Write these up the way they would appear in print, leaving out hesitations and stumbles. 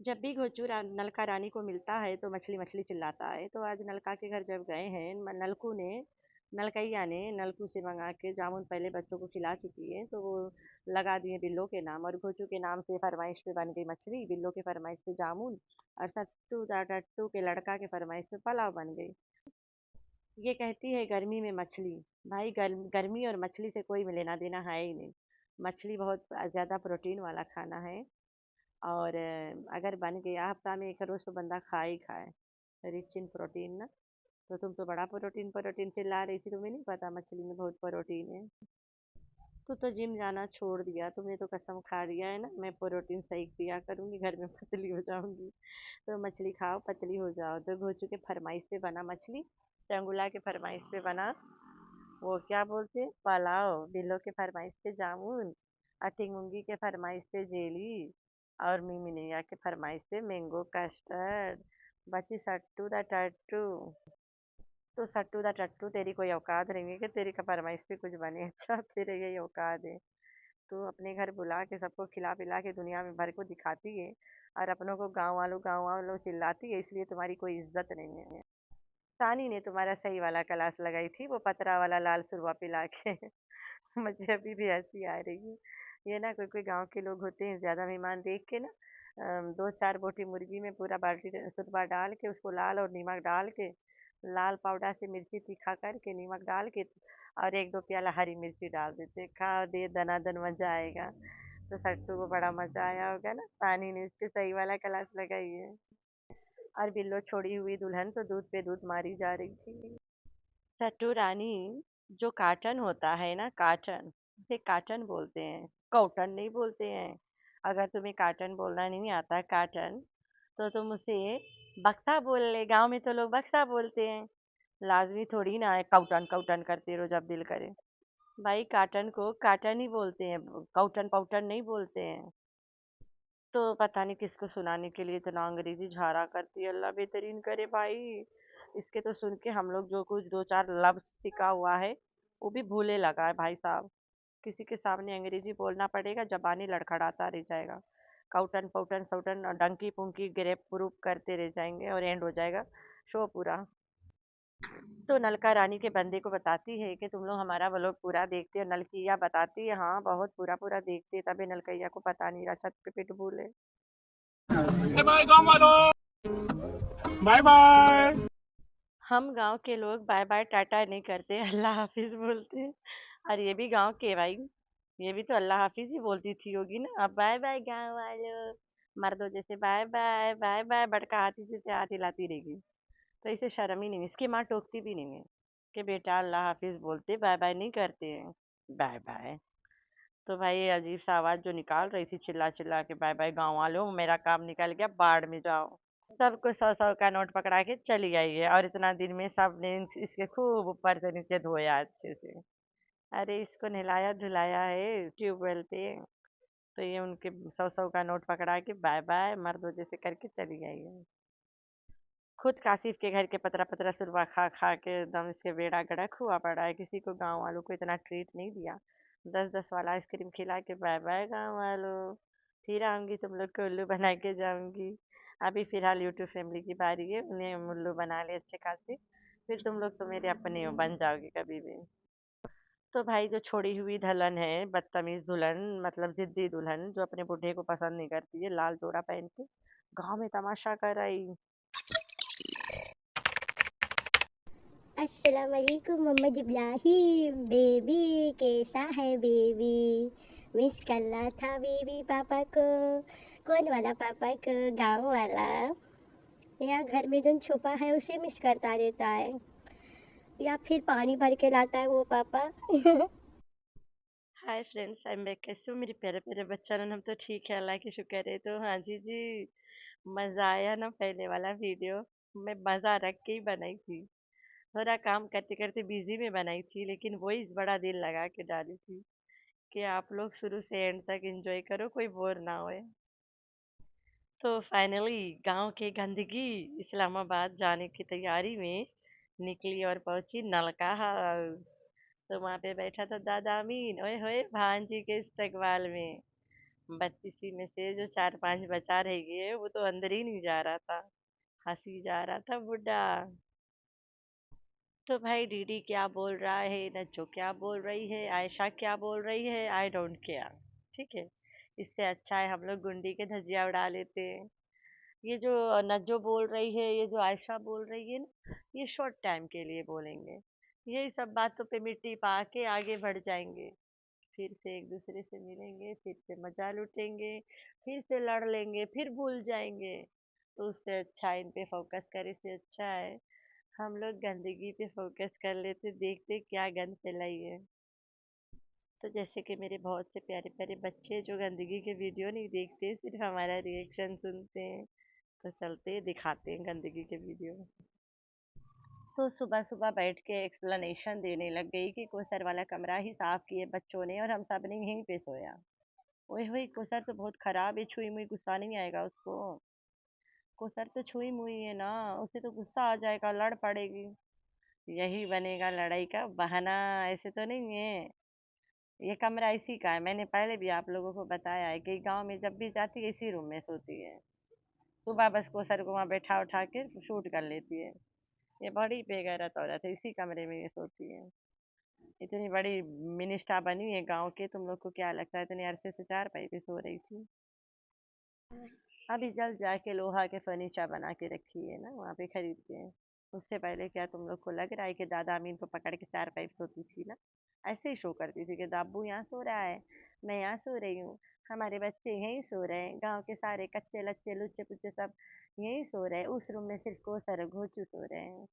जब भी घोंचू नलका रानी को मिलता है तो मछली मछली चिल्लाता है। तो आज नलका के घर जब गए हैं, नलकैया ने नलकू से मंगा के जामुन पहले बच्चों को खिला चुकी है, तो वो लगा दिए बिल्लो के नाम, और घोंचू के नाम से फरमाइश पे बन गई मछली, बिल्लो के फरमाइश पे जामुन, और सट्टू टट्टू के लड़का के फरमाइश पे पुलाव बन गई। ये कहती है गर्मी में मछली। भाई गर्मी और मछली से कोई लेना देना है ही नहीं। मछली बहुत ज़्यादा प्रोटीन वाला खाना है, और अगर बन गया हफ्ता में एक रोज तो बंदा खा ही खाए। रिच इन प्रोटीन ना। तो तुम तो बड़ा प्रोटीन प्रोटीन चिल्ला रही थी, तुम्हें नहीं पता मछली में बहुत प्रोटीन है? तो जिम जाना छोड़ दिया, तुमने तो कसम खा दिया है ना, मैं प्रोटीन सही पिया करूंगी, घर में पतली हो जाऊंगी। तो मछली खाओ, पतली हो जाओ। तो घोचू के फरमाइश पे बना मछली, चंगुला के फरमाइश पे बना वो क्या बोलते पुलाव, बिल्लो के फरमाइश पे जामुन, अटिंग मुंगी के फरमाइश पे जेली, और मिमिनिया के फरमाइश पे मैंगो कस्टर्ड। बची सट्टू दा टट्टू। तो सट्टू दा टट्टू, तेरी कोई औकात नहीं है कि तेरी का फरमाइश पे कुछ बने? अच्छा, तेरे यही औकात है। तो अपने घर बुला के सबको खिला पिला के दुनिया में भर को दिखाती है, और अपनों को गांव वालों चिल्लाती है, इसलिए तुम्हारी कोई इज्जत नहीं है। सानी ने तुम्हारा सही वाला क्लास लगाई थी, वो पतरा वाला लाल सुरवा पिला के। मुझे अभी भी हंसी आ रही है। ये ना कोई कोई गांव के लोग होते हैं, ज्यादा मेहमान देख के ना, दो चार बोटी मुर्गी में पूरा बाल्टी सुरबा डाल के, उसको लाल और नमक डाल के, लाल पाउडर से मिर्ची तीखा करके नमक डाल के, और एक दो प्याला हरी मिर्ची डाल देते, खा दे दनादन, मजा आएगा। तो सट्टू को बड़ा मजा आया होगा ना, पानी ने उसके सही वाला क्लास लगाई है। और बिल्लो छोड़ी हुई दुल्हन तो दूध पे दूध मारी जा रही थी। सट्टू रानी, जो काटन होता है ना, काटन, उसे काटन बोलते हैं, कॉटन नहीं बोलते हैं। अगर तुम्हें काटन बोलना नहीं आता, काटन, तो तुम उसे बक्सा बोल ले। गांव में तो लोग बक्सा बोलते हैं। लाजमी थोड़ी ना है कौटन कौटन करते रहो जब दिल करे। भाई काटन को काटन ही बोलते हैं, कौटन पाउटन नहीं बोलते हैं। तो पता नहीं किसको सुनाने के लिए इतना अंग्रेजी झाड़ा करती है, अल्लाह बेहतरीन करे भाई। इसके तो सुन के हम लोग जो कुछ दो चार लफ्ज सीखा हुआ है, वो भी भूले लगा है भाई साहब। किसी के सामने अंग्रेजी बोलना पड़ेगा, जबानी लड़खड़ाता रह जाएगा। काउटन पाउटन साउटन और डंकी पुंकी ग्रेप प्रूफ करते रह जाएंगे, और एंड हो जाएगा शो पूरा। तो नलका रानी के बंदे को बताती है कि तुम लोग हमारा व्लॉग पूरा देखते हो। नलकिया बताती है हाँ बहुत पूरा पूरा देखते हैं, तभी नलकैया को पता नहीं रहा, छत पे पिटबुल है। बाय बाय गाँव वालों। Bye bye. हम गांव के लोग बाय बाय टाटा नहीं करते, अल्लाह हाफिज बोलते हैं। और ये भी गांव के भाई, ये भी तो अल्लाह हाफिज ही बोलती थी होगी ना। अब बाय बाय गांव वालों, मर्दों जैसे बाय बाय बाय बाय बड़का हाथी जैसे हाथ हिलाती रहेगी। तो इसे शर्म ही नहीं है, इसकी माँ टोकती भी नहीं है कि बेटा अल्लाह हाफिज बोलते, बाय बाय नहीं करते हैं। Bye bye. तो भाई ये अजीब सा आवाज जो निकाल रही थी चिल्ला चिल्ला के, बाय बाय गांव वालों, मेरा काम निकल गया, बाढ़ में जाओ। सबको सौ सौ का नोट पकड़ा के चली आई है, और इतना दिन में सबने इसके खूब ऊपर से नीचे धोया अच्छे से। अरे इसको नहलाया धुलाया है ट्यूबवेल पे। तो ये उनके सौ सौ का नोट पकड़ा के बाय बाय मर्दों जैसे करके चली गई है। खुद काशिफ के घर के पतरा पतरा सुरवा खा खा के एकदम इसके बेड़ा गड़क हुआ पड़ा है, किसी को गांव वालों को इतना ट्रीट नहीं दिया। 10-10 वाला आइसक्रीम खिला के बाय बाय गांव वालों, फिर आऊंगी तुम लोग को उल्लू बना के जाऊंगी। अभी फिलहाल यूट्यूब फैमिली की बारी है, उन्हें हम उल्लू बना ले अच्छे खासे, फिर तुम लोग तो मेरे अपने हो, बन जाओगे कभी भी। तो भाई जो छोड़ी हुई दुल्हन है, बदतमीज दुल्हन, मतलब जिद्दी दुल्हन, जो अपने बुढ़े को पसंद नहीं करती है, लाल जोड़ा पहन के गांव में तमाशा कर आई। अस्सलाम वालेकुम मोहम्मद इब्राहिम बेबी, कैसा है बेबी? मिस करना था बेबी पापा को। कौन वाला पापा को? गांव वाला या घर में जो छुपा है उसे मिस करता रहता है, या फिर पानी भर के लाता है वो पापा? Hi friends, I am back. कैसे हो मेरे प्यारे प्यारे बच्चा? हम तो ठीक है, अल्लाह की शुक्र है। तो हाँ जी, मज़ा आया ना पहले वाला वीडियो? मैं मज़ा रख के ही बनाई थी, थोड़ा काम करते करते बिजी में बनाई थी, लेकिन वही बड़ा दिल लगा के डाली थी कि आप लोग शुरू से एंड तक एंजॉय करो, कोई बोर ना होए। तो फाइनली गांव के गंदगी इस्लामाबाद जाने की तैयारी में निकली और पहुंची नलका हाउस। तो वहाँ पे बैठा था दादा अमीन, ओए होए भांजी के इस्तकबाल में। 32 में से जो 4-5 बचा रह गए वो तो अंदर ही नहीं जा रहा था, हंसी जा रहा था बुड्ढा। तो भाई डीडी क्या बोल रहा है, नज्जो क्या बोल रही है, आयशा क्या बोल रही है, आई डोंट केयर। ठीक है, इससे अच्छा है हम लोग गुंडी के धज्जियां उड़ा लेते हैं। ये जो नज्जो बोल रही है, ये जो आयशा बोल रही है ना, ये शॉर्ट टाइम के लिए बोलेंगे। यही सब बातों पे मिट्टी पा के आगे बढ़ जाएंगे, फिर से एक दूसरे से मिलेंगे, फिर से मजा लूटेंगे, फिर से लड़ लेंगे, फिर भूल जाएंगे। तो उससे अच्छा है इन पे फोकस करे से अच्छा है हम लोग गंदगी पे फोकस कर लेते, देखते क्या गंद फैलाई है। तो जैसे कि मेरे बहुत से प्यारे प्यारे बच्चे जो गंदगी के वीडियो नहीं देखते, सिर्फ हमारा रिएक्शन सुनते हैं, तो चलते दिखाते हैं गंदगी के वीडियो। तो सुबह सुबह बैठ के एक्सप्लेनेशन देने लग गई कि कोसर वाला कमरा ही साफ किए बच्चों ने और हम सब ने यहीं पे सोया। ओए होए, कोसर तो बहुत खराब है, छुई मुई गुस्सा नहीं आएगा उसको? कोसर तो छुई मुई है ना, उसे तो गुस्सा आ जाएगा, लड़ पड़ेगी। यही बनेगा लड़ाई का बहाना, ऐसे तो नहीं है। ये कमरा इसी का है, मैंने पहले भी आप लोगों को बताया है कि गांव में जब भी जाती है इसी रूम में सोती है। सुबह बस कोसर को वहाँ बैठा उठा के शूट कर लेती है। ये बड़ी बेगैरत औरत है, इसी कमरे में ये सोती है। इतनी बड़ी मिनिस्टर बनी है गांव के, तुम लोग को क्या लगता है इतने अरसे से चारपाई पे सो रही थी? अभी जल्द जाके लोहा के फर्नीचर बना के रखी है ना वहाँ पे खरीद के। उससे पहले क्या तुम लोग को लग रहा है कि दादा अमीन को पकड़ के चारपाई पे सोती थी ना? ऐसे ही शो करती थी कि दाबू यहाँ सो रहा है, मैं यहाँ सो रही हूँ, हमारे बच्चे यहीं सो रहे हैं, गांव के सारे कच्चे लच्चे लुच्चे पुच्चे सब यहीं सो रहे हैं, उस रूम में सिर्फ कोसर घोचू सो रहे हैं,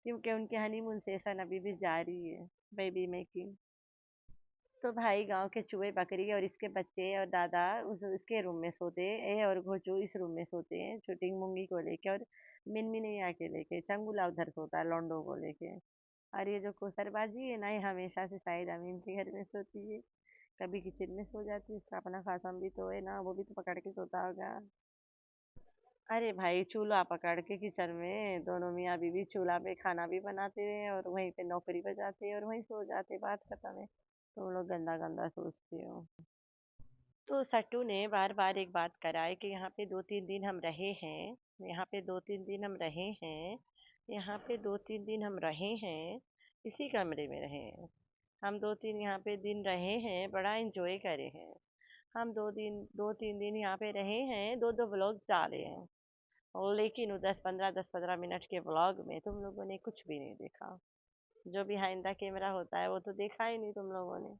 क्योंकि उनके हनीमून सेशन अभी भी जारी है, बेबी मेकिंग। तो भाई गांव के चूहे बकरी और इसके बच्चे और दादा इसके रूम में सोते हैं और घोचू इस रूम में सोते हैं, छोटी मूंगी को लेके, और मिनमिनिया के लेके, चंगुला उधर सोता है लौंडो को लेके। और ये जो कोसरबाजी है ना, ये हमेशा से शायद अमीन के घर में सोती है, कभी किचन में सो जाती है, उसका अपना खासा भी तो है ना, वो भी तो पकड़ के सोता होगा। अरे भाई चूल्हा पकड़ के किचन में दोनों मियाँ बीवी चूल्हा पे खाना भी बनाते हैं और वहीं पे नौकरी बजाते हैं और वहीं सो जाते, बात खत्म है। तुम लोग गंदा गंदा सोचते हो। तो सट्टू ने बार बार एक बात कराई कि यहाँ पे 2-3 दिन हम रहे हैं, यहाँ पे 2-3 दिन हम रहे हैं, यहाँ पे 2-3 दिन हम रहे हैं, इसी कमरे में रहे हैं। हम 2-3 यहाँ पे दिन रहे हैं, बड़ा एंजॉय करे हैं। हम 2-3 दिन यहाँ पे रहे हैं, 2-2 व्लॉग्स डाले हैं। और लेकिन वो 10-15 मिनट के व्लॉग में तुम लोगों ने कुछ भी नहीं देखा। जो बिहाइंड द कैमरा होता है वो तो देखा ही नहीं तुम लोगों ने।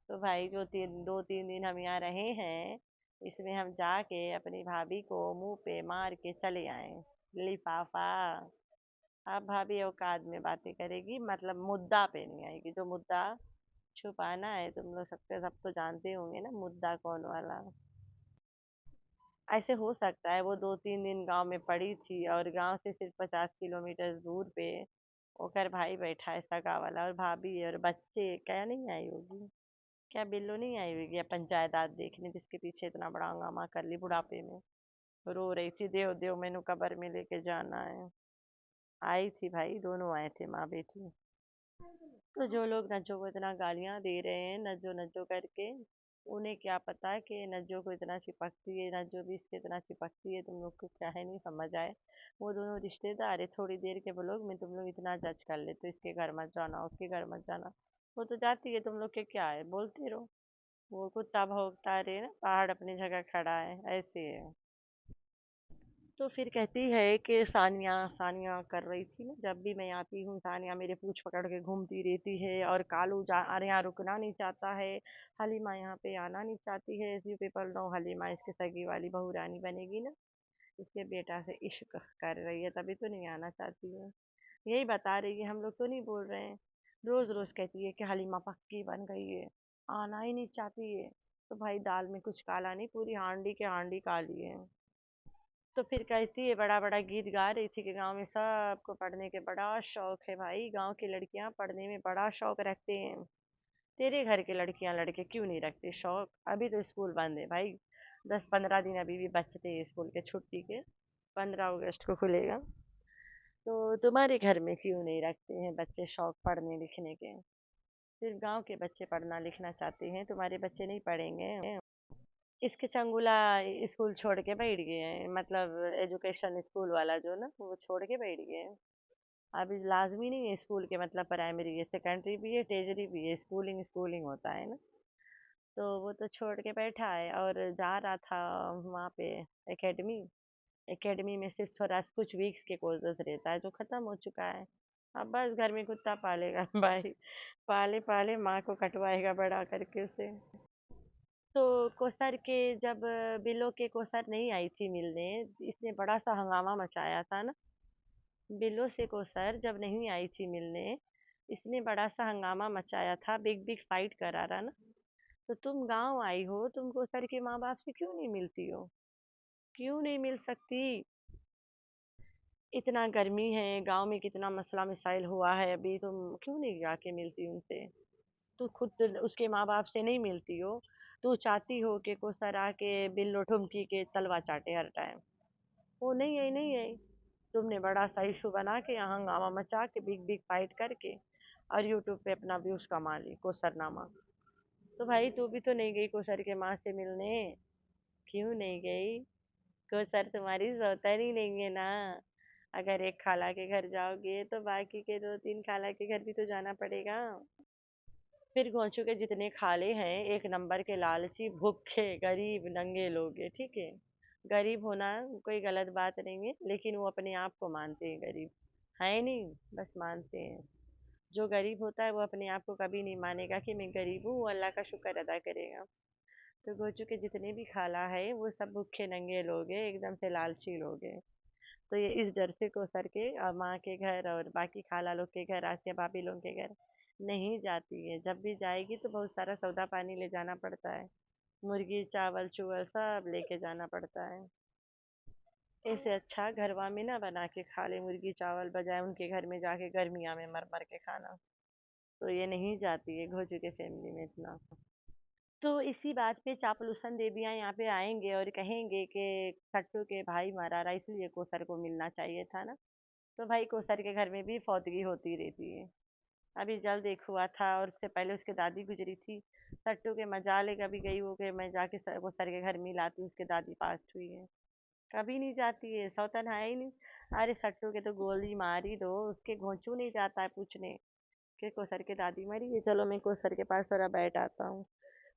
तो भाई जो 2-3 दिन हम यहाँ रहे हैं, इसमें हम जाके अपनी भाभी को मुंह पे मार के चले आए, लिफाफा। अब भाभी औकात में बातें करेगी, मतलब मुद्दा पे नहीं आएगी। जो मुद्दा छुपाना है, तुम लोग सबके सब तो जानते होंगे ना मुद्दा कौन वाला। ऐसे हो सकता है वो 2-3 दिन गांव में पड़ी थी और गांव से सिर्फ 50 किलोमीटर दूर पे ओकर भाई बैठा है सगा वाला, और भाभी और बच्चे, क्या नहीं आई होगी? क्या बिल्लो नहीं आई होगी अपन जायदाद देखने, जिसके पीछे इतना बड़ा हंगामा कर ली बुढ़ापे में? रो रही थी, देव देव मैनू कब्र में लेके जाना है। आई थी भाई, दोनों आए थे माँ बेटी। तो जो लोग नज्जो को इतना गालियां दे रहे हैं नज्जो नज्जो करके, उन्हें क्या पता कि नज्जो को इतना चिपकती है, नज्जो भी इसके इतना चिपकती है, तुम लोग को क्या है नहीं समझ आए। वो दोनों रिश्तेदार है, थोड़ी देर के ब्लॉग में तुम लोग इतना जज कर लेते हो, इसके घर मत जाना, उसके घर मत जाना। वो तो जाती है, तुम लोग के क्या है, बोलते रहो। वो कुत्ता भौंकता रहे ना, पहाड़ अपनी जगह खड़ा है, ऐसे है। तो फिर कहती है कि सानिया सानिया कर रही थी ना, जब भी मैं आती हूँ सानिया मेरे पूंछ पकड़ के घूमती रहती है, और कालू जा अरे यहाँ रुकना नहीं चाहता है, हलीमा यहाँ पे आना नहीं चाहती है, इसी पेपर नो हलीमा इसके सगी वाली बहू रानी बनेगी ना, इसके बेटा से इश्क कर रही है तभी तो नहीं आना चाहती है। यही बता रही है, हम लोग तो नहीं बोल रहे हैं। रोज रोज कहती है कि हलीमा पक्की बन गई है, आना ही नहीं चाहती है। तो भाई दाल में कुछ काला नहीं, पूरी हांडी के हांडी काली है। तो फिर कहती है, बड़ा बड़ा गीत गा रही थी कि गांव में सबको पढ़ने के बड़ा शौक है, भाई गांव की लड़कियां पढ़ने में बड़ा शौक रखते हैं। तेरे घर की लड़कियां लड़के क्यों नहीं रखते शौक? अभी तो स्कूल बंद है भाई, 10-15 दिन अभी भी बचते हैं स्कूल के छुट्टी के, 15 अगस्त को खुलेगा। तो तुम्हारे घर में क्यों नहीं रखते हैं बच्चे शौक पढ़ने लिखने के? सिर्फ गांव के बच्चे पढ़ना लिखना चाहते हैं, तुम्हारे बच्चे नहीं पढ़ेंगे? इसके चंगुला स्कूल छोड़ के बैठ गए हैं, मतलब एजुकेशन स्कूल वाला जो ना वो छोड़ के बैठ गए हैं। अभी लाजमी नहीं है स्कूल के, मतलब प्राइमरी है, सेकेंडरी भी है, टेजरी भी है, स्कूलिंग स्कूलिंग होता है ना। तो वो तो छोड़ के बैठा है और जा रहा था वहाँ पे एकेडमी। एकेडमी में सिर्फ थोड़ा कुछ वीक्स के कोर्सेज रहता है जो ख़त्म हो चुका है। अब बस घर में कुत्ता पालेगा भाई, पाले पाले माँ को कटवाएगा बड़ा करके उसे। तो कोसर के जब बिल्लो के कोसर नहीं आई थी मिलने, इसने बड़ा सा हंगामा मचाया था ना। बिल्लो से कोसर जब नहीं आई थी मिलने, इसने बड़ा सा हंगामा मचाया था, बिग बिग फाइट करा रहा ना। तो तुम गांव आई हो, तुम कोसर के माँ बाप से क्यों नहीं मिलती हो? क्यों नहीं मिल सकती? इतना गर्मी है गांव में, कितना मसला मिसाइल हुआ है, अभी तुम क्यों नहीं जाके मिलती उनसे? तू खुद उसके माँ बाप से नहीं मिलती हो। तू चाहती हो कि कोसर आके बिल्लो ठुमकी के तलवा चाटे हर टाइम। वो नहीं आई, नहीं आई। तुमने बड़ा सा इशू बना के यहाँ हंगामा मचा के बिग बिग फाइट करके और यूट्यूब पे अपना व्यूज कमा ली कोसरनामा। तो भाई तू भी तो नहीं गई कोसर के माँ से मिलने? क्यों नहीं गई? कोसर तुम्हारी सौतन ही नहीं है ना। अगर एक खाला के घर जाओगे तो बाकी के दो तीन खाला के घर भी तो जाना पड़ेगा। फिर गोंचू के जितने खाले हैं एक नंबर के लालची भूखे गरीब नंगे लोग हैं, ठीक है। गरीब होना कोई गलत बात नहीं है, लेकिन वो अपने आप को मानते हैं गरीब। है नहीं, बस मानते हैं। जो गरीब होता है वो अपने आप को कभी नहीं मानेगा कि मैं गरीब हूँ, वो अल्लाह का शुक्र अदा करेगा। तो गोचू के जितने भी खाला है वो सब भूखे नंगे लोग हैं, एकदम से लालची लोग हैं। तो ये इस डर से कोसर के और माँ के घर और बाकी खाला लोग के घर, आसिया भाभी लोग के घर नहीं जाती है। जब भी जाएगी तो बहुत सारा सौदा पानी ले जाना पड़ता है, मुर्गी चावल चुवल सब लेके जाना पड़ता है। इससे अच्छा घरवा में ना बना के खा ले मुर्गी चावल, बजाय उनके घर में जाके गर्मियाँ में मर मर के खाना। तो ये नहीं जाती है घोचू के फैमिली में इतना। तो इसी बात पे चापलूसन देवियाँ यहाँ पे आएंगे और कहेंगे कि सट्टू के भाई मारा रहा, इसलिए कोसर को मिलना चाहिए था ना। तो भाई कोसर के घर में भी फौतगी होती रहती है। अभी जल्द एक हुआ था और उससे पहले उसके दादी गुजरी थी। सट्टू के मजाले कभी गई हो कि मैं जाके कोसर के घर मिलाती हूँ, उसके दादी पास हुई है। कभी नहीं जाती है, सौतन है ही नहीं। अरे सट्टू के तो गोली मार ही दो, उसके घोंचू नहीं जाता है पूछने कि कोसर के दादी मरी है, चलो मैं कोसर के पास थोड़ा बैठ आता हूँ।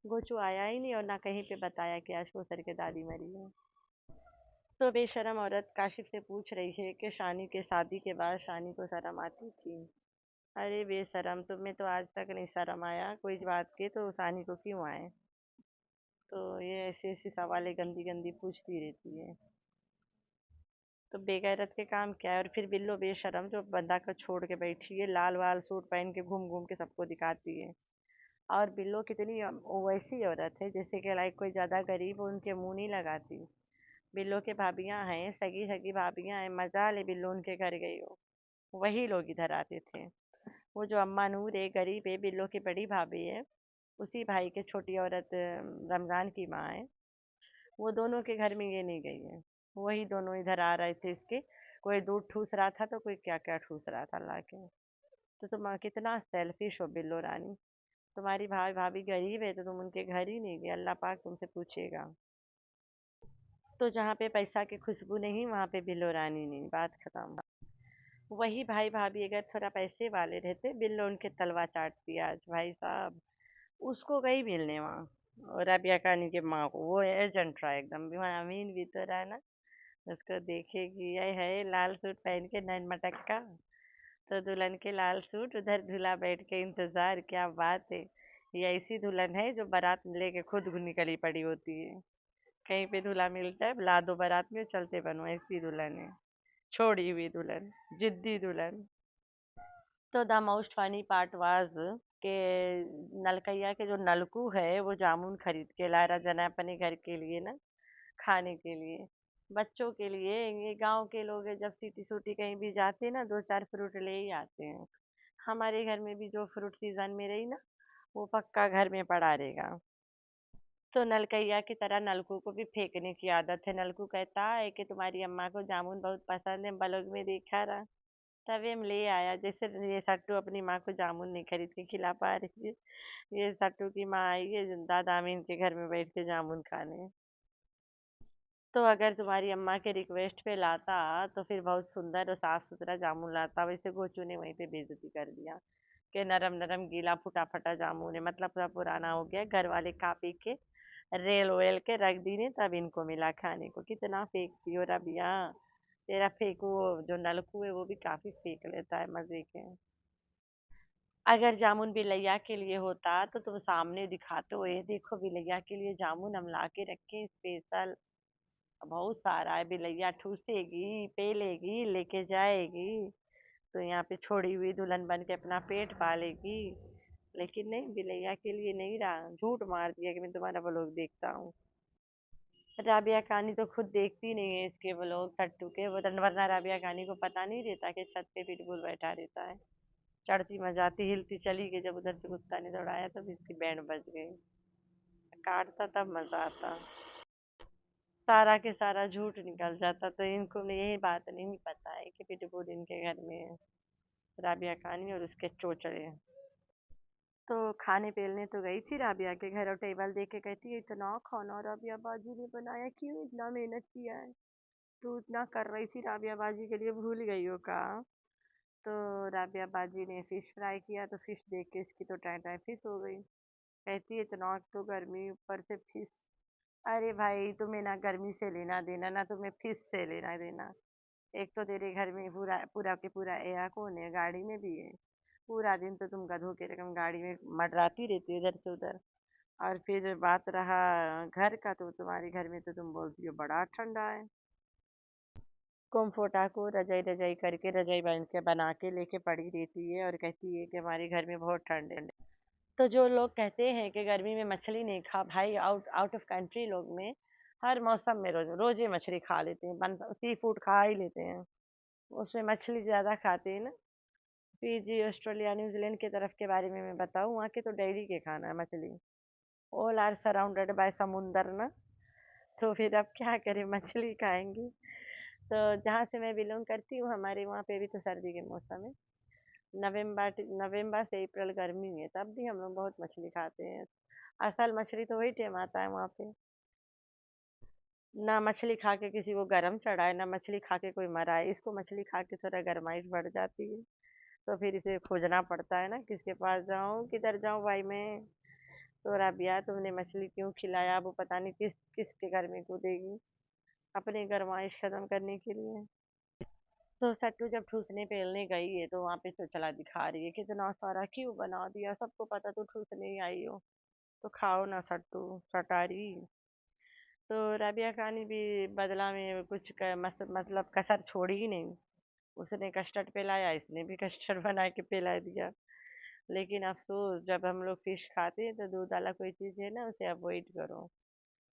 गोचू आया ही नहीं और ना कहीं पे बताया कि आज कोसर के दादी मरी है। तो बेशरम औरत काशिफ से पूछ रही है कि शानी के शादी के बाद शानी को शर्म आती थी। अरे बेशरम, तुम्हें तो आज तक नहीं शर्म आया कोई बात के, तो शानी को क्यों आए? तो ये ऐसी ऐसी सवालें गंदी गंदी पूछती रहती है। तो बेगैरत के काम क्या है? और फिर बिल्लो बेशरम जो बंदा को छोड़ के बैठी है, लाल वाल सूट पहन के घूम घूम के सबको दिखाती है। और बिल्लो कितनी वैसी औरत है जैसे कि लाइक कोई ज़्यादा गरीब हो उनके मुंह नहीं लगाती। बिल्लो के भाभियाँ हैं, सगी सगी भाभियाँ हैं, मजा ले बिल्लो उनके घर गई हो, वही लोग इधर आते थे। वो जो अम्मा नूर है गरीब है, बिल्लो की बड़ी भाभी है, उसी भाई के छोटी औरत रमजान की माँ है। वो दोनों के घर में ये नहीं गई है। वही दोनों इधर आ रहे थे इसके, कोई दूध ठूस रहा था तो कोई क्या क्या ठूस रहा था लाके। तो तुम कितना सेल्फिश हो बिल्लो रानी। तुम्हारी भाभी भाभी गरीब है तो तुम उनके घर ही नहीं गए, अल्लाह पाक तुमसे पूछेगा। तो जहाँ पे पैसा की खुशबू नहीं वहाँ पे बिल्लो रानी नहीं, बात खत्म। वही भाई भाभी अगर थोड़ा पैसे वाले रहते, बिल्लो उनके तलवा चाटती आज भाई साहब। उसको गई मिलने वहाँ, और रबिया खानी के माँ को, वो एजेंट रहा एकदम, वहाँ अमीन भी तो रहा ना। उसको देखेगी, ये है लाल सूट पहन के नैन मटक्का। तो दुल्हन के लाल सूट, उधर दूल्हा बैठ के इंतजार, क्या बात है। ये ऐसी दुल्हन है जो बारात लेके खुद निकली पड़ी होती है। कहीं पे दूल्हा मिलता है ला दो बारात में चलते बनो, ऐसी दुल्हन है। छोड़ी हुई दुल्हन, जिद्दी दुल्हन। तो the most funny part was के नलकैया के जो नलकू है वो जामुन खरीद के ला रहा जना अपने घर के लिए ना, खाने के लिए, बच्चों के लिए। ये गांव के लोग हैं, जब सीटी सूटी कहीं भी जाते ना दो चार फ्रूट ले ही आते हैं। हमारे घर में भी जो फ्रूट सीजन में रही ना, वो पक्का घर में पड़ा रहेगा। तो नलकैया की तरह नलकू को भी फेंकने की आदत है। नलकू कहता है कि तुम्हारी अम्मा को जामुन बहुत पसंद है, ब्लॉग में देखा रहा। तभी हम ले आया। जैसे ये सट्टू अपनी माँ को जामुन नहीं खरीद के खिला पा रही थी, ये सट्टू की माँ आई है दादा अमीन के घर में बैठ के जामुन खाने। तो अगर तुम्हारी अम्मा के रिक्वेस्ट पे लाता तो फिर बहुत सुंदर और साफ सुथरा जामुन लाता, वैसे गोचू ने वहीं पे बेइज्जती कर दिया कि नरम नरम गीला फूटा फटा जामुन है, मतलब पूरा पुराना हो गया, घर वाले खा पी के रेल वेल के रख दी ने, तब इनको मिला खाने को। कितना फेंकती हो रबिया, तेरा फेंकू जो नलकू है वो भी काफी फेंक लेता है मजे के। अगर जामुन बिलैया के लिए होता तो तुम सामने दिखाते हो, ये देखो बिलैया के लिए जामुन हम ला के रखे स्पेशल, बहुत सारा है, बिलैया ठूसेगी पेलेगी लेके जाएगी, तो यहाँ पे छोड़ी हुई दुल्हन बन के अपना पेट पालेगी। लेकिन नहीं, बिलैया के लिए नहीं रहा, झूठ मार दिया कि मैं तुम्हारा व्लॉग देखता हूँ। राबिया कहानी तो खुद देखती नहीं है इसके व्लॉग सट्टू के, वरना राबिया कहानी को पता नहीं रहता कि छत पे पिटबुल बैठा रहता है। चढ़ती मजाती हिलती चली गई, जब उधर से कुत्ता ने दौड़ाया तब इसकी बैंड बज गई, काटता तब मजा आता, सारा के सारा झूठ निकल जाता। तो इनको यही बात नहीं पता है कि पिटबुल इनके घर में है, राबिया खानी और उसके चोचड़े। तो खाने पेलने तो गई थी राबिया के घर, और टेबल देख के कहती है इतना खाना राबिया बाजी ने बनाया, क्यों इतना मेहनत किया है, तू इतना कर रही थी राबिया बाजी के लिए, भूल गई हो का। तो राबिया बाजी ने फिश फ्राई किया, तो फिश देख के इसकी तो टाई टाई फिश हो गई। कहती है इतना तो गर्मी, ऊपर से फिश। अरे भाई, तुम्हें ना गर्मी से लेना देना, ना तुम्हें फिश से लेना देना। एक तो तेरे घर में पूरा पूरा के पूरा एयर कौन है, गाड़ी में भी है, पूरा दिन तो तुम गधों के रकम गाड़ी में मंडराती रहती हो इधर से उधर। और फिर बात रहा घर का, तो तुम्हारे घर में तो तुम बोलती हो बड़ा ठंडा है, कोम्फोटा को रजाई रजाई करके रजाई बन के बना के लेके पड़ी रहती है और कहती है कि हमारे घर में बहुत ठंड है। तो जो लोग कहते हैं कि गर्मी में मछली नहीं खा, भाई आउट आउट ऑफ कंट्री लोग में हर मौसम में रोजे मछली खा लेते हैं, सी फूड खा ही लेते हैं, उसमें मछली ज्यादा खाते हैं ना। फिजी ऑस्ट्रेलिया न्यूजीलैंड के तरफ के बारे में मैं बताऊँ, वहाँ के तो डेयरी के खाना है मछली, ऑल आर सराउंडेड बाय समुंदर ना, तो फिर अब क्या करें, मछली खाएंगे। तो जहाँ से मैं बिलोंग करती हूँ, हमारे वहाँ पे भी तो सर्दी के मौसम है, नवंबर से अप्रैल गर्मी है, तब भी हम लोग बहुत मछली खाते हैं। असल मछली तो वही टाइम आता है वहाँ पे, ना मछली खा के किसी को गरम चढ़ा है, ना मछली खा के कोई मरा है, इसको मछली खा के थोड़ा गरमाइश बढ़ जाती है, तो फिर इसे खोजना पड़ता है ना, किसके पास जाऊं किधर जाऊं भाई मैं। तो राबिया तुमने मछली क्यों खिलाया, वो पता नहीं किस किसके घर में कूदेगी अपनी गरमाइश खत्म करने के लिए। तो सट्टू जब ठूसने पेलने गई है तो वहां पे चोचला दिखा रही है, कितना सारा क्यों बना दिया, सबको पता तो ठूसने ही आई हो, तो खाओ ना सट्टू सटारी। तो राबिया खानी भी बदला में कुछ मतलब कसर छोड़ी ही नहीं, उसने कस्टर्ड पिलाया, इसने भी कस्टर्ड बना के पिला दिया। लेकिन अफसोस, जब हम लोग फिश खाते हैं तो दूध वाला कोई चीज़ है ना, उसे अवॉइड करो,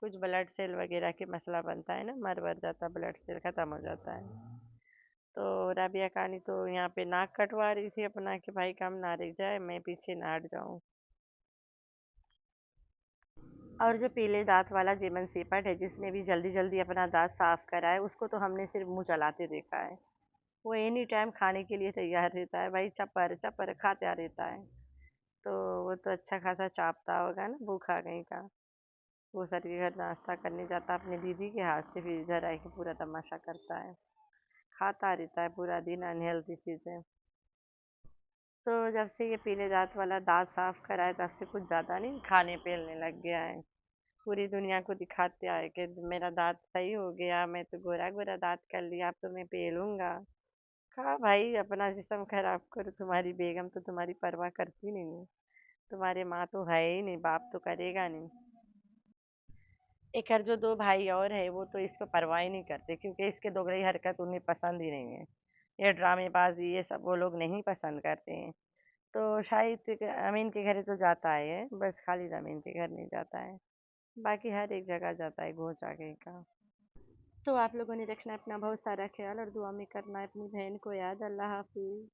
कुछ ब्लड सेल वगैरह के मसला बनता है ना, मर जाता, ब्लड सेल खत्म हो जाता है। तो राबिया कहानी तो यहाँ पे नाक कटवा रही थी अपना कि भाई कम ना रह जाए, मैं पीछे ना हट जाऊं। और जो पीले दांत वाला जेमन सेपर्ड है, जिसने भी जल्दी जल्दी अपना दांत साफ करा है, उसको तो हमने सिर्फ मुंह चलाते देखा है, वो एनी टाइम खाने के लिए तैयार रहता है भाई, चपर चपर खाता रहता है। तो वो तो अच्छा खासा चापता होगा ना, भूखा कहीं का। वो सर के घर नाश्ता करने जाता अपनी दीदी के हाथ से, फिर इधर आके पूरा तमाशा करता है, खाता रहता है पूरा दिन अनहेल्दी चीज़ें। तो जब से ये पीले दांत वाला दांत साफ करा है, तब से कुछ ज़्यादा नहीं खाने पेलने लग गया है, पूरी दुनिया को दिखाते आए कि मेरा दांत सही हो गया, मैं तो गोरा गोरा दांत कर लिया, अब तो मैं पेलूंगा। कहा भाई अपना जिस्म खराब करो, तुम्हारी बेगम तो तुम्हारी परवाह करती नहीं है, तुम्हारे माँ तो है ही नहीं, बाप तो करेगा नहीं। एक और जो दो भाई और है वो तो इसको परवाह ही नहीं करते, क्योंकि इसके दोगली हरकत उन्हें पसंद ही नहीं है, ये ड्रामेबाजी ये सब वो लोग नहीं पसंद करते हैं। तो शाहिद अमीन के घर तो जाता है, बस खालिद अमीन के घर नहीं जाता है, बाकी हर एक जगह जाता है घोंचा कहीं का। तो आप लोगों ने रखना अपना बहुत सारा ख्याल और दुआ में करना है अपनी बहन को याद। अल्लाह हाफिज।